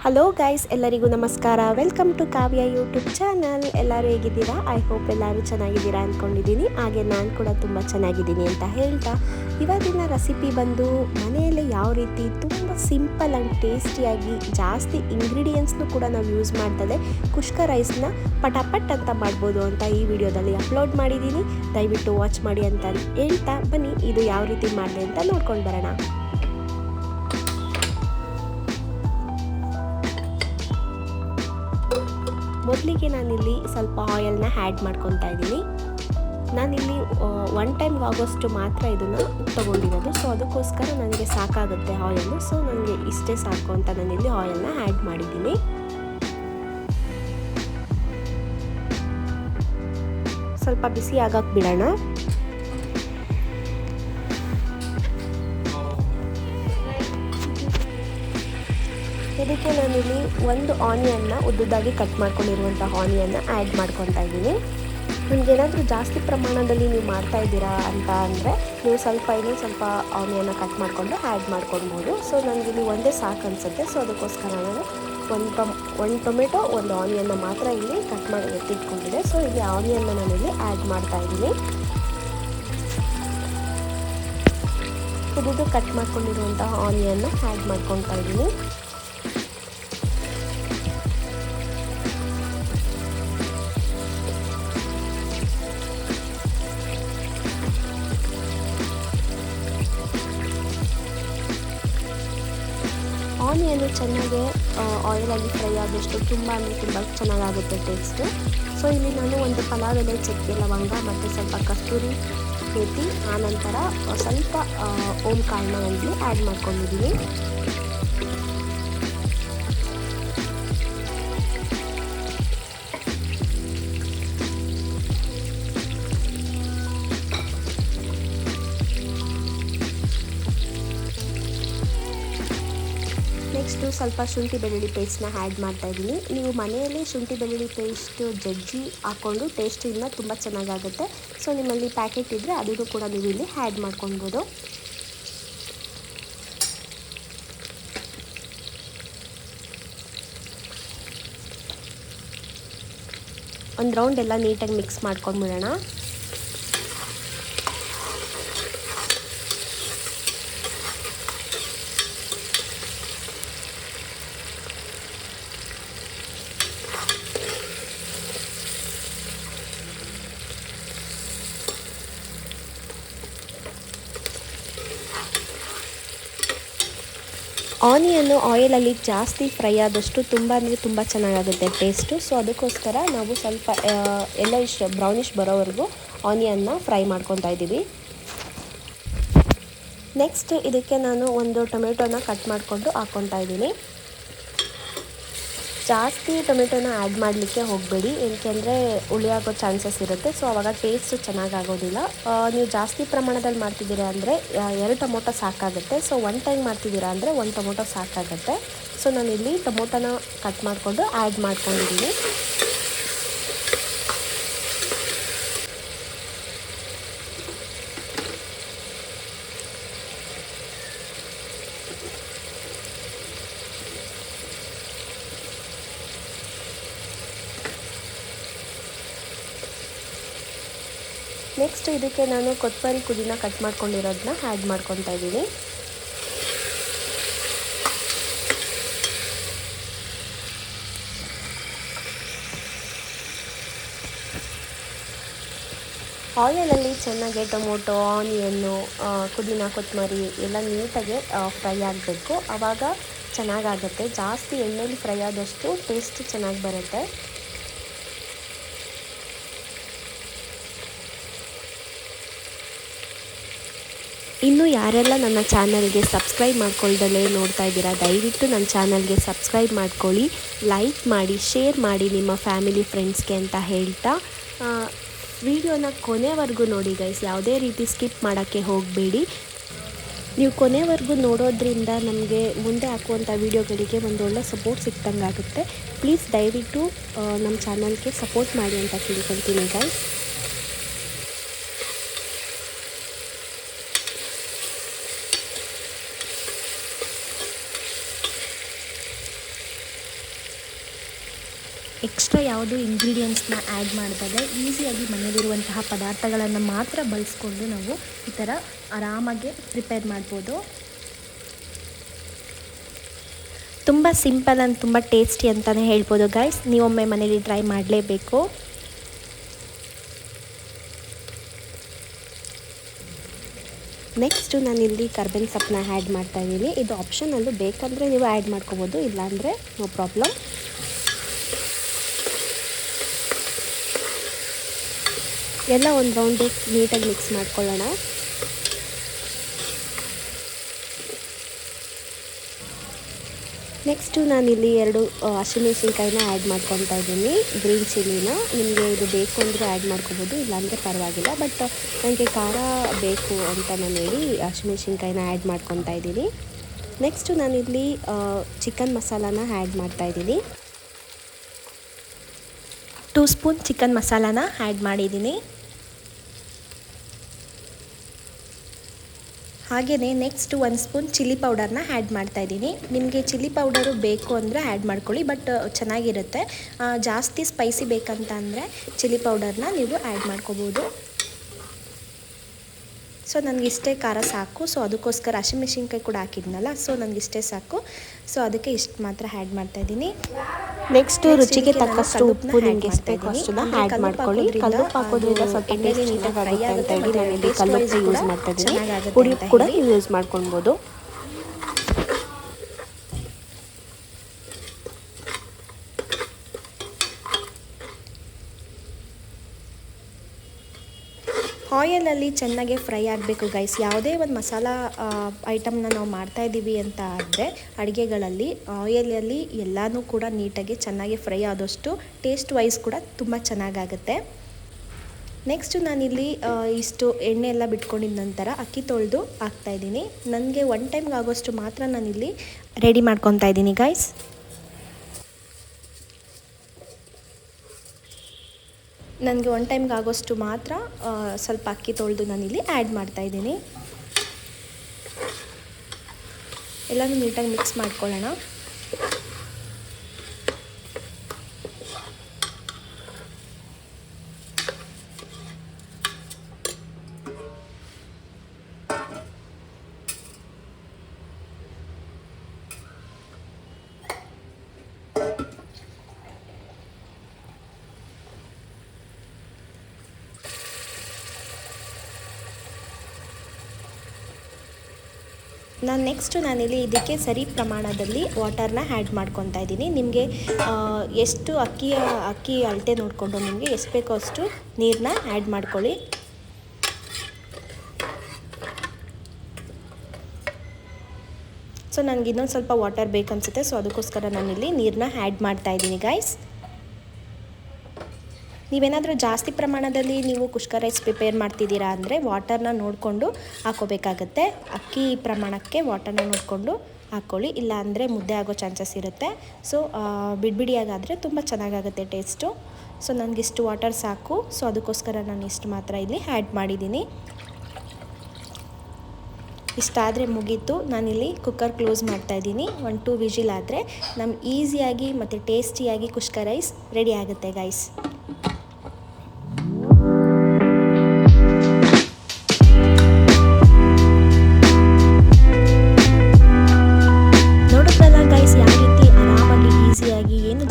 Hello guys, ಎಲ್ಲರಿಗೂ ನಮಸ್ಕಾರ. Welcome to Kavya YouTube channel. ಎಲ್ಲರೂ ಹೇಗಿದ್ದೀರಾ? ಐ ಹೋಪ್ ಎಲ್ಲರೂ ಚೆನ್ನಾಗಿದ್ದೀರಾ ಅಂದ್ಕೊಂಡಿದ್ದೀನಿ. ಹಾಗೆ ನಾನು ಕೂಡ ತುಂಬ ಚೆನ್ನಾಗಿದ್ದೀನಿ ಅಂತ ಹೇಳ್ತಾ, ಇವಾಗಿನ ರೆಸಿಪಿ ಬಂದು ಮನೆಯಲ್ಲೇ ಯಾವ ರೀತಿ ತುಂಬ ಸಿಂಪಲ್ ಆ್ಯಂಡ್ ಟೇಸ್ಟಿಯಾಗಿ ಜಾಸ್ತಿ ಇಂಗ್ರೀಡಿಯೆಂಟ್ಸ್ನು ಕೂಡ ನಾವು ಯೂಸ್ ಮಾಡ್ತದೆ ಕುಷ್ಕ ರೈಸ್ನ ಪಟಾಪಟ್ ಅಂತ ಮಾಡ್ಬೋದು ಅಂತ ಈ ವಿಡಿಯೋದಲ್ಲಿ ಅಪ್ಲೋಡ್ ಮಾಡಿದ್ದೀನಿ. ದಯವಿಟ್ಟು ವಾಚ್ ಮಾಡಿ ಅಂತ ಹೇಳ್ತಾ ಬನ್ನಿ ಇದು ಯಾವ ರೀತಿ ಮಾಡಿದೆ ಅಂತ ನೋಡ್ಕೊಂಡು ಬರೋಣ. ಮೊದಲಿಗೆ ನಾನಿಲ್ಲಿ ಸ್ವಲ್ಪ ಆಯಿಲ್ನ ಆ್ಯಡ್ ಮಾಡ್ಕೊತಾ ಇದ್ದೀನಿ. ನಾನಿಲ್ಲಿ ಒನ್ ಟೈಮ್ಗೆ ಆಗೋಷ್ಟು ಮಾತ್ರ ಇದನ್ನು ತೊಗೊಂಡಿರೋದು. ಸೊ ಅದಕ್ಕೋಸ್ಕರ ನನಗೆ ಸಾಕಾಗುತ್ತೆ ಆಯಿಲು. ಸೊ ನನಗೆ ಇಷ್ಟೇ ಸಾಕು ಅಂತ ನಾನಿಲ್ಲಿ ಆಯಿಲ್ನ ಆ್ಯಡ್ ಮಾಡಿದ್ದೀನಿ. ಸ್ವಲ್ಪ ಬಿಸಿ ಆಗಕ್ಕೆ ಬಿಡೋಣ. ಇದಕ್ಕೆ ನಾನಿಲ್ಲಿ ಒಂದು ಆನಿಯನ್ನ ಉದ್ದುದಾಗಿ ಕಟ್ ಮಾಡ್ಕೊಂಡಿರುವಂಥ ಆನಿಯನ್ನ ಆ್ಯಡ್ ಮಾಡ್ಕೊತಾ ಇದ್ದೀನಿ. ನಿಮ್ಗೇನಾದರೂ ಜಾಸ್ತಿ ಪ್ರಮಾಣದಲ್ಲಿ ನೀವು ಮಾಡ್ತಾ ಇದ್ದೀರಾ ಅಂತ ಅಂದರೆ ನೀವು ಸ್ವಲ್ಪ ಆನಿಯನ್ನ ಕಟ್ ಮಾಡಿಕೊಂಡು ಆ್ಯಡ್ ಮಾಡ್ಕೊಳ್ಬೋದು. ಸೊ ನನಗಿಲ್ಲಿ ಒಂದೇ ಸಾಕು ಅನಿಸುತ್ತೆ. ಸೊ ಅದಕ್ಕೋಸ್ಕರ ನಾನು ಒಂದು ಟೊಮೆಟೊ ಒಂದು ಆನಿಯನ್ನ ಮಾತ್ರ ಇಲ್ಲಿ ಕಟ್ ಮಾಡಿ ಎತ್ತಿಟ್ಕೊಂಡಿದ್ದೆ. ಸೊ ಇಲ್ಲಿ ಆನಿಯನ್ನ ನಾನಿಲ್ಲಿ ಆ್ಯಡ್ ಮಾಡ್ತಾ ಇದ್ದೀನಿ. ಉದ್ದುದು ಕಟ್ ಮಾಡ್ಕೊಂಡಿರುವಂತಹ ಆನಿಯನ್ನ ಆ್ಯಡ್ ಮಾಡ್ಕೊತಾ ಇದ್ದೀನಿ. ಆನಿಯನ್ನು ಚೆನ್ನಾಗಿ ಆಯಿಲಲ್ಲಿ ಫ್ರೈ ಆದಷ್ಟು ತುಂಬ ಚೆನ್ನಾಗಾಗುತ್ತೆ ಟೇಸ್ಟು. ಸೊ ಇಲ್ಲಿ ನಾನು ಒಂದು ಪಲಾವ್ ಎಲೆ, ಚಕ್ಕೆ, ಲವಂಗ ಮತ್ತು ಸ್ವಲ್ಪ ಕಸ್ತೂರಿ ಮೇಥಿ, ಆನಂತರ ಸ್ವಲ್ಪ ಓಂ ಕಾಳನ್ನ ಇಲ್ಲಿ ಆ್ಯಡ್ ಮಾಡ್ಕೊಂಡಿದ್ದೀನಿ. ನೆಕ್ಸ್ಟು ಸ್ವಲ್ಪ ಶುಂಠಿ ಬೆಳ್ಳುಳ್ಳಿ ಪೇಸ್ಟ್ನ ಆ್ಯಡ್ ಮಾಡ್ತಾಯಿದ್ದೀನಿ. ನೀವು ಮನೆಯಲ್ಲಿ ಶುಂಠಿ ಬೆಳ್ಳುಳ್ಳಿ ಪೇಸ್ಟ್ ಜಜ್ಜಿ ಹಾಕ್ಕೊಂಡು ಟೇಸ್ಟ್ ಇನ್ನೂ ತುಂಬ ಚೆನ್ನಾಗಾಗುತ್ತೆ. ಸೊ ನಿಮ್ಮಲ್ಲಿ ಪ್ಯಾಕೆಟ್ ಇದ್ದರೆ ಅದನ್ನು ಕೂಡ ನೀವು ಇಲ್ಲಿ ಆ್ಯಡ್ ಮಾಡ್ಕೊಳ್ಬೋದು. ಒಂದು ರೌಂಡ್ ಎಲ್ಲ ನೀಟಾಗಿ ಮಿಕ್ಸ್ ಮಾಡ್ಕೊಂಡ್ಬಿಡೋಣ. ಆನಿಯನ್ನು ಆಯಿಲಲ್ಲಿ ಜಾಸ್ತಿ ಫ್ರೈ ಆದಷ್ಟು ತುಂಬ ಚೆನ್ನಾಗಾಗುತ್ತೆ ಟೇಸ್ಟು. ಸೊ ಅದಕ್ಕೋಸ್ಕರ ನಾವು ಸ್ವಲ್ಪ ಬ್ರೌನಿಷ್ ಬರೋವರೆಗೂ ಆನಿಯನ್ನ ಫ್ರೈ ಮಾಡ್ಕೊತಾ ಇದ್ದೀವಿ. ನೆಕ್ಸ್ಟ್ ಇದಕ್ಕೆ ನಾನು ಒಂದು ಟೊಮೆಟೊನ ಕಟ್ ಮಾಡಿಕೊಂಡು ಹಾಕ್ಕೊತಾ ಇದ್ದೀನಿ. ಜಾಸ್ತಿ ಟೊಮೆಟೊನ ಆ್ಯಡ್ ಮಾಡಲಿಕ್ಕೆ ಹೋಗಬೇಡಿ, ಏಕೆಂದರೆ ಹುಳಿ ಆಗೋ ಚಾನ್ಸಸ್ ಇರುತ್ತೆ. ಸೊ ಆವಾಗ ಟೇಸ್ಟ್ ಚೆನ್ನಾಗಾಗೋದಿಲ್ಲ. ನೀವು ಜಾಸ್ತಿ ಪ್ರಮಾಣದಲ್ಲಿ ಮಾಡ್ತಿದ್ದೀರಾ ಅಂದರೆ 2 ಟೊಮೊಟೊ ಸಾಕಾಗುತ್ತೆ. ಸೊ ಒನ್ ಟೈಮ್ ಮಾಡ್ತಿದ್ದೀರಾ ಅಂದರೆ 1 ಟೊಮೊಟೊ ಸಾಕಾಗುತ್ತೆ. ಸೊ ನಾನಿಲ್ಲಿ ಟೊಮೊಟೊನ ಕಟ್ ಮಾಡಿಕೊಂಡು ಆ್ಯಡ್ ಮಾಡ್ಕೊಂಡಿದ್ದೀನಿ. ನೆಕ್ಸ್ಟ್ ಇದಕ್ಕೆ ನಾನು ಕೊತ್ತಂಬರಿ ಪುದೀನ ಕಟ್ ಮಾಡ್ಕೊಂಡಿರೋದನ್ನ ಆ್ಯಡ್ ಮಾಡ್ಕೊತಾ ಇದ್ದೀನಿ. ಆಯಿಲಲ್ಲಿ ಚೆನ್ನಾಗಿ ಟೊಮೊಟೊ, ಆನಿಯನ್ನು, ಪುದೀನ, ಕೊತ್ತಂಬರಿ ಎಲ್ಲ ನೀಟಾಗಿ ಫ್ರೈ ಆಗಬೇಕು. ಆವಾಗ ಚೆನ್ನಾಗಾಗುತ್ತೆ. ಜಾಸ್ತಿ ಎಣ್ಣೆಲಿ ಫ್ರೈ ಆದಷ್ಟು ಟೇಸ್ಟ್ ಚೆನ್ನಾಗಿ ಬರುತ್ತೆ. ಇನ್ನು ಯಾರೆಲ್ಲ ನನ್ನ ಚಾನಲ್ಗೆ ಸಬ್ಸ್ಕ್ರೈಬ್ ಮಾಡ್ಕೊಳ್ದಲೇ ನೋಡ್ತಾ ಇದ್ದೀರಾ, ದಯವಿಟ್ಟು ನನ್ನ ಚಾನಲ್ಗೆ ಸಬ್ಸ್ಕ್ರೈಬ್ ಮಾಡ್ಕೊಳ್ಳಿ, ಲೈಕ್ ಮಾಡಿ, ಶೇರ್ ಮಾಡಿ ನಿಮ್ಮ ಫ್ಯಾಮಿಲಿ ಫ್ರೆಂಡ್ಸ್ಗೆ ಅಂತ ಹೇಳ್ತಾ ವಿಡಿಯೋನ ಕೊನೆವರೆಗೂ ನೋಡಿ ಗೈಸ್. ಯಾವುದೇ ರೀತಿ ಸ್ಕಿಪ್ ಮಾಡೋಕ್ಕೆ ಹೋಗಬೇಡಿ. ನೀವು ಕೊನೆವರೆಗೂ ನೋಡೋದ್ರಿಂದ ನಮಗೆ ಮುಂದೆ ಹಾಕುವಂಥ ವೀಡಿಯೋಗಳಿಗೆ ಒಂದು ಒಳ್ಳೆ ಸಪೋರ್ಟ್ ಸಿಕ್ತಂಗೆ ಆಗುತ್ತೆ. ಪ್ಲೀಸ್ ದಯವಿಟ್ಟು ನಮ್ಮ ಚಾನಲ್ಗೆ ಸಪೋರ್ಟ್ ಮಾಡಿ ಅಂತ ಕೇಳ್ಕೊಳ್ತೀನಿ ಗೈಸ್. ಎಕ್ಸ್ಟ್ರಾ ಯಾವುದು ಇಂಗ್ರೀಡಿಯೆಂಟ್ಸ್ನ ಆ್ಯಡ್ ಮಾಡಿದಾಗ ಈಸಿಯಾಗಿ ಮನೆಯಲ್ಲಿರುವಂತಹ ಪದಾರ್ಥಗಳನ್ನು ಮಾತ್ರ ಬಳಸ್ಕೊಂಡು ನಾವು ಈ ಥರ ಆರಾಮಾಗಿ ಪ್ರಿಪೇರ್ ಮಾಡ್ಬೋದು. ತುಂಬ ಸಿಂಪಲ್ ಆ್ಯಂಡ್ ತುಂಬ ಟೇಸ್ಟಿ ಅಂತಲೇ ಹೇಳ್ಬೋದು ಗೈಸ್. ನೀವೊಮ್ಮೆ ಮನೇಲಿ ಟ್ರೈ ಮಾಡಲೇಬೇಕು. ನೆಕ್ಸ್ಟು ನಾನಿಲ್ಲಿ ಕರ್ಬೇವಿನ ಸೊಪ್ಪನ್ನ ಆ್ಯಡ್ ಮಾಡ್ತಾಯಿದ್ದೀನಿ. ಇದು ಆಪ್ಷನಲ್ಲು, ಬೇಕಂದರೆ ನೀವು ಆ್ಯಡ್ ಮಾಡ್ಕೋಬೋದು, ಇಲ್ಲಾಂದರೆ ನೋ ಪ್ರಾಬ್ಲಮ್. ಎಲ್ಲ ಒಂದು ರೌಂಡು ನೀಟಾಗಿ ಮಿಕ್ಸ್ ಮಾಡ್ಕೊಳ್ಳೋಣ. ನೆಕ್ಸ್ಟು ನಾನಿಲ್ಲಿ 2 ಹಸಿಮೆಣ್ಸಿನ್ಕಾಯಿನ ಆ್ಯಡ್ ಮಾಡ್ಕೊತಾ ಇದ್ದೀನಿ, ಗ್ರೀನ್ ಚಿಲ್ಲಿನ. ನಿಮಗೆ ಇದು ಬೇಕು ಅಂದರೆ ಆ್ಯಡ್ ಮಾಡ್ಕೋಬೋದು, ಇಲ್ಲಾಂದರೆ ಪರವಾಗಿಲ್ಲ. ಬಟ್ ನನಗೆ ಖಾರ ಬೇಕು ಅಂತ ನಾನು ಹೇಳಿ ಹಸಿಮೆಣ್ಸಿನ್ಕಾಯಿನ ಆ್ಯಡ್ ಮಾಡ್ಕೊತಾ ಇದ್ದೀನಿ. ನೆಕ್ಸ್ಟು ನಾನಿಲ್ಲಿ ಚಿಕನ್ ಮಸಾಲಾನ ಆ್ಯಡ್ ಮಾಡ್ತಾಯಿದ್ದೀನಿ. 2 ಸ್ಪೂನ್ ಚಿಕನ್ ಮಸಾಲಾನ ಆ್ಯಡ್ ಮಾಡಿದ್ದೀನಿ. ಹಾಗೆಯೇ ನೆಕ್ಸ್ಟ್ 1 ಸ್ಪೂನ್ ಚಿಲ್ಲಿ ಪೌಡರ್ನ ಆ್ಯಡ್ ಮಾಡ್ತಾಯಿದ್ದೀನಿ. ನಿಮಗೆ ಚಿಲ್ಲಿ ಪೌಡರು ಬೇಕು ಅಂದರೆ ಆ್ಯಡ್ ಮಾಡ್ಕೊಳ್ಳಿ, ಬಟ್ ಚೆನ್ನಾಗಿರುತ್ತೆ. ಜಾಸ್ತಿ ಸ್ಪೈಸಿ ಬೇಕಂತ ಅಂದರೆ ಚಿಲ್ಲಿ ಪೌಡರ್ನ ನೀವು ಆ್ಯಡ್ ಮಾಡ್ಕೋಬೋದು. ಸೊ ನನಗಿಷ್ಟೇ ಖಾರ ಸಾಕು. ಸೊ ಅದಕ್ಕೋಸ್ಕರ ಹಸಿಮೆಣ್ಸಿನ್ಕಾಯಿ ಕೂಡ ಹಾಕಿದ್ನಲ್ಲ, ಸೊ ನನಗಿಷ್ಟೇ ಸಾಕು. ಸೊ ಅದಕ್ಕೆ ಇಷ್ಟು ಮಾತ್ರ ಆ್ಯಡ್ ಮಾಡ್ತಾಯಿದ್ದೀನಿ. ನೆಕ್ಸ್ಟು ರುಚಿಗೆ ತಕ್ಕಷ್ಟು ಉಪ್ಪು ನಿಮಗೆ ಎಷ್ಟು ಬೇಕು ಅಷ್ಟನ್ನ ಆ್ಯಡ್ ಮಾಡ್ಕೊಳ್ಳಿ. ಕಲ್ಲುಪ್ಪು ಹಾಕೋದ್ರಿಂದ ಸ್ವಲ್ಪ ಟೇಸ್ಟ್ ನೀಟಾಗಿ ಆಗುತ್ತೆ ಅಂತ ಹೇಳಿ ನಾನು ಇಲ್ಲಿ ಕಲ್ಲುಪ್ಪು ಯೂಸ್ ಮಾಡ್ತಾ ಇದ್ದೀನಿ. ಪುಡಿ ಉಪ್ಪು ಕೂಡ ಯೂಸ್ ಮಾಡ್ಕೊಳ್ಬೋದು. ಆಯಲಲ್ಲಿ ಚೆನ್ನಾಗಿ ಫ್ರೈ ಆಗಬೇಕು ಗೈಸ್. ಯಾವುದೇ ಒಂದು ಮಸಾಲ ಐಟಮ್ನ ನಾವು ಮಾಡ್ತಾಯಿದ್ದೀವಿ ಅಂತ ಆದರೆ ಅಡುಗೆಗಳಲ್ಲಿ ಆಯಲಲ್ಲಿ ಎಲ್ಲನೂ ಕೂಡ ನೀಟಾಗಿ ಚೆನ್ನಾಗಿ ಫ್ರೈ ಆದಷ್ಟು ಟೇಸ್ಟ್ ವೈಸ್ ಕೂಡ ತುಂಬ ಚೆನ್ನಾಗಾಗುತ್ತೆ. ನೆಕ್ಸ್ಟು ನಾನಿಲ್ಲಿ ಇಷ್ಟು ಎಣ್ಣೆ ಎಲ್ಲ ಬಿಟ್ಕೊಂಡಿದ್ದ ನಂತರ ಅಕ್ಕಿ ತೊಳೆದು ಹಾಕ್ತಾಯಿದ್ದೀನಿ. ನನಗೆ 1 ಟೈಮ್ಗೆ ಆಗೋಷ್ಟು ಮಾತ್ರ ನಾನಿಲ್ಲಿ ರೆಡಿ ಮಾಡ್ಕೊತಾ ಇದ್ದೀನಿ ಗೈಸ್. ನನಗೆ 1 ಟೈಮ್ಗೆ ಆಗೋಷ್ಟು ಮಾತ್ರ ಸ್ವಲ್ಪ ಅಕ್ಕಿ ತೊಳೆದು ನಾನಿಲ್ಲಿ ಆ್ಯಡ್ ಮಾಡ್ತಾಯಿದ್ದೀನಿ. ಎಲ್ಲನೂ ನೀಟಾಗಿ ಮಿಕ್ಸ್ ಮಾಡ್ಕೊಳ್ಳೋಣ. ನಾನಿಲ್ಲಿ ಇದಕ್ಕೆ ಸರಿ ಪ್ರಮಾಣದಲ್ಲಿ ವಾಟರ್ನ ಆ್ಯಡ್ ಮಾಡ್ಕೊತಾ ಇದ್ದೀನಿ. ನಿಮಗೆ ಎಷ್ಟು ಅಕ್ಕಿ ಅಳತೆ ನೋಡಿಕೊಂಡು ನಿಮಗೆ ಎಷ್ಟು ಬೇಕೋ ಅಷ್ಟು ನೀರನ್ನ ಆ್ಯಡ್ ಮಾಡ್ಕೊಳ್ಳಿ. ಸೊ ನನಗೆ ಇನ್ನೊಂದು ಸ್ವಲ್ಪ ವಾಟರ್ ಬೇಕನ್ಸುತ್ತೆ, ಸೊ ಅದಕ್ಕೋಸ್ಕರ ನಾನಿಲ್ಲಿ ನೀರನ್ನ ಆ್ಯಡ್ ಮಾಡ್ತಾಯಿದ್ದೀನಿ ಗೈಸ್. ನೀವೇನಾದರೂ ಜಾಸ್ತಿ ಪ್ರಮಾಣದಲ್ಲಿ ನೀವು ಕುಷ್ಕ ರೈಸ್ ಪ್ರಿಪೇರ್ ಮಾಡ್ತಿದ್ದೀರಾ ಅಂದರೆ ವಾಟರ್ನ ನೋಡಿಕೊಂಡು ಹಾಕೋಬೇಕಾಗತ್ತೆ. ಅಕ್ಕಿ ಪ್ರಮಾಣಕ್ಕೆ ವಾಟರ್ನ ನೋಡಿಕೊಂಡು ಹಾಕ್ಕೊಳ್ಳಿ, ಇಲ್ಲ ಅಂದರೆ ಮುದ್ದೆ ಆಗೋ ಚಾನ್ಸಸ್ ಇರುತ್ತೆ. ಸೊ ಬಿಡಿಯಾಗಾದರೆ ತುಂಬ ಚೆನ್ನಾಗಾಗುತ್ತೆ ಟೇಸ್ಟು. ಸೊ ನನಗಿಷ್ಟು ವಾಟರ್ ಸಾಕು. ಸೊ ಅದಕ್ಕೋಸ್ಕರ ನಾನು ಇಷ್ಟು ಮಾತ್ರ ಇಲ್ಲಿ ಆ್ಯಡ್ ಮಾಡಿದ್ದೀನಿ. ಇಷ್ಟಾದರೆ ಮುಗೀತು. ನಾನಿಲ್ಲಿ ಕುಕ್ಕರ್ ಕ್ಲೋಸ್ ಮಾಡ್ತಾಯಿದ್ದೀನಿ. 1-2 ವಿಜಿಲ್ ಆದರೆ ನಮ್ಮ ಈಸಿಯಾಗಿ ಮತ್ತು ಟೇಸ್ಟಿಯಾಗಿ ಕುಷ್ಕ ರೈಸ್ ರೆಡಿ ಆಗುತ್ತೆ ಗೈಸ್.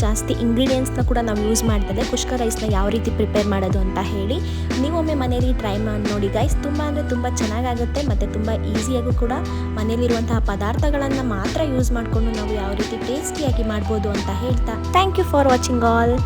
ಜಾಸ್ತಿ ಇಂಗ್ರೀಡಿಯೆಂಟ್ಸ್ನ ಕೂಡ ನಾವು ಯೂಸ್ ಮಾಡ್ತದೆ ಕುಷ್ಕ ರೈಸ್ನ ಯಾವ ರೀತಿ ಪ್ರಿಪೇರ್ ಮಾಡೋದು ಅಂತ ಹೇಳಿ ನೀವೊಮ್ಮೆ ಮನೇಲಿ ಟ್ರೈ ಮಾಡಿ ನೋಡಿ ಗೈಸ್. ತುಂಬ ಅಂದರೆ ತುಂಬ ಚೆನ್ನಾಗಾಗುತ್ತೆ ಮತ್ತು ತುಂಬ ಈಸಿಯಾಗೂ ಕೂಡ ಮನೇಲಿರುವಂತಹ ಪದಾರ್ಥಗಳನ್ನು ಮಾತ್ರ ಯೂಸ್ ಮಾಡಿಕೊಂಡು ನಾವು ಯಾವ ರೀತಿ ಟೇಸ್ಟಿಯಾಗಿ ಮಾಡ್ಬೋದು ಅಂತ ಹೇಳ್ತಾ thank you for watching all.